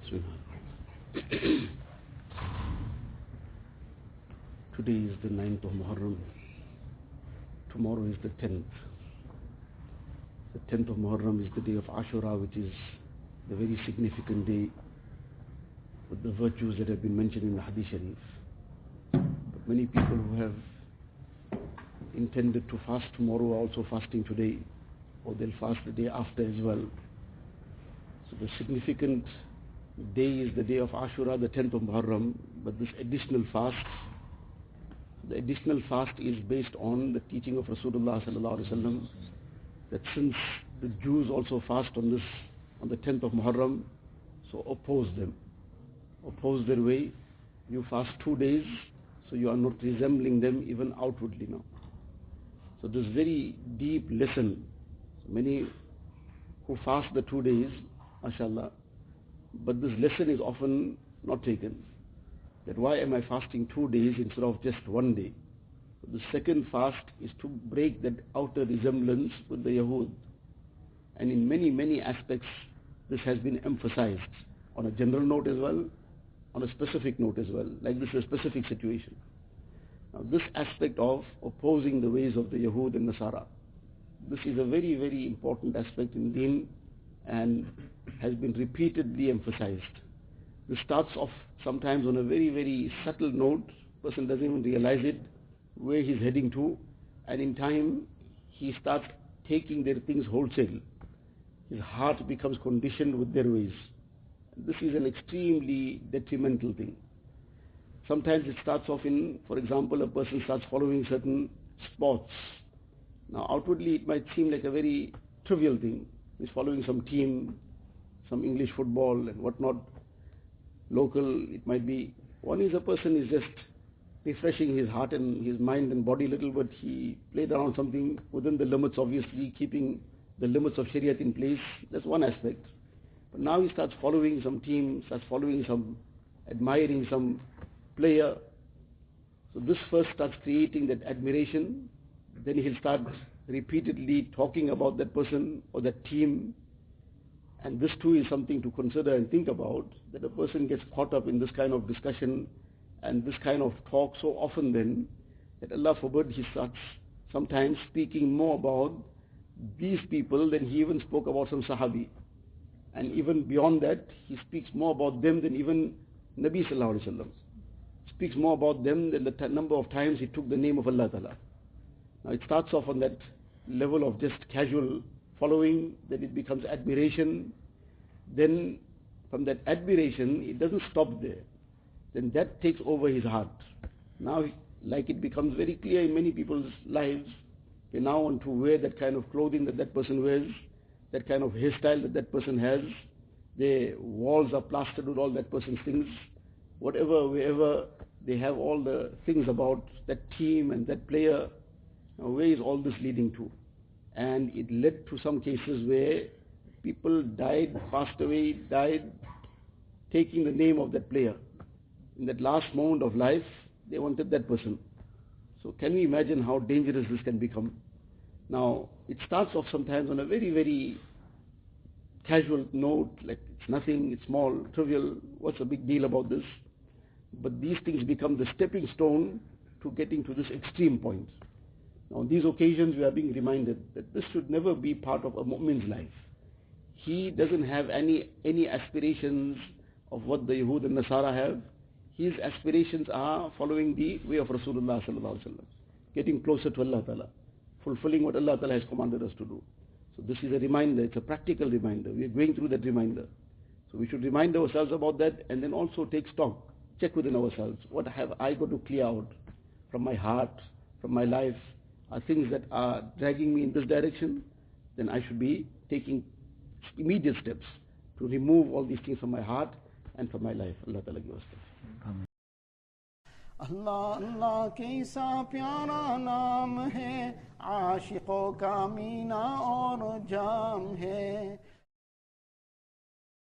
Bismillah. Today is the 9th of Muharram. Tomorrow is the 10th. The 10th of Muharram is the day of Ashura, which is the very significant day with the virtues that have been mentioned in the Hadith Sharif. But many people who have intended to fast tomorrow are also fasting today, or they'll fast the day after as well. So the significant day is the day of Ashura, the 10th of Muharram, but this additional fast, the additional fast is based on the teaching of Rasulullah sallallahu alaihi wasallam, that since the Jews also fast on the 10th of Muharram, so oppose them, oppose their way. You fast 2 days, so you are not resembling them even outwardly now. So this very deep lesson, many who fast the 2 days, mashallah, but this lesson is often not taken. That why am I fasting 2 days instead of just 1 day? The second fast is to break that outer resemblance with the Yahud. And in many, many aspects, this has been emphasized on a general note as well, on a specific note as well, like this is a specific situation. Now this aspect of opposing the ways of the Yahud and Nasara, this is a very, very important aspect in Deen and has been repeatedly emphasized. This starts off sometimes on a very, very subtle note. Person doesn't even realize it, where he's heading to, and in time he starts taking their things wholesale. His heart becomes conditioned with their ways. This is an extremely detrimental thing. Sometimes it starts off in, for example, a person starts following certain sports. Now outwardly it might seem like a very trivial thing. He's following some team, some English football and whatnot. Local, it might be. One is a person is just refreshing his heart and his mind and body a little bit. He played around something within the limits, obviously, keeping the limits of Shariat in place. That's one aspect. But now he starts following some team, starts following some, admiring some player. So this first starts creating that admiration. Then he'll start repeatedly talking about that person or that team. And this too is something to consider and think about, that a person gets caught up in this kind of discussion and this kind of talk so often then, that Allah forbid he starts sometimes speaking more about these people than he even spoke about some Sahabi. And even beyond that, he speaks more about them than even Nabi sallallahu alaihi wasallam. Speaks more about them than the number of times he took the name of Allah Ta'ala. Now it starts off on that level of just casual following, then it becomes admiration. Then from that admiration, it doesn't stop there. Then that takes over his heart. Now, like it becomes very clear in many people's lives, they now want to wear that kind of clothing that that person wears, that kind of hairstyle that that person has. Their walls are plastered with all that person's things. Whatever, wherever, they have all the things about that team and that player. Now, where is all this leading to? And it led to some cases where people died, passed away, died, taking the name of that player. In that last moment of life, they wanted that person. So can we imagine how dangerous this can become? Now, it starts off sometimes on a very, very casual note, like it's nothing, it's small, trivial, what's the big deal about this? But these things become the stepping stone to getting to this extreme point. Now, on these occasions, we are being reminded that this should never be part of a mu'min's life. He doesn't have any aspirations of what the Yahud and Nasara have. His aspirations are following the way of Rasulullah sallallahu alaihi wasallam, getting closer to Allah Ta'ala, fulfilling what Allah Ta'ala has commanded us to do. So this is a reminder, it's a practical reminder. We are going through that reminder. So we should remind ourselves about that and then also take stock, check within ourselves. What have I got to clear out from my heart, from my life? Are things that are dragging me in this direction? Then I should be taking immediate steps to remove all these things from my heart and from my life. Allah Ta'ala give us that. अल्लाह अल्लाह कैसा प्यारा नाम है, आशिकों का मीना और जाम है।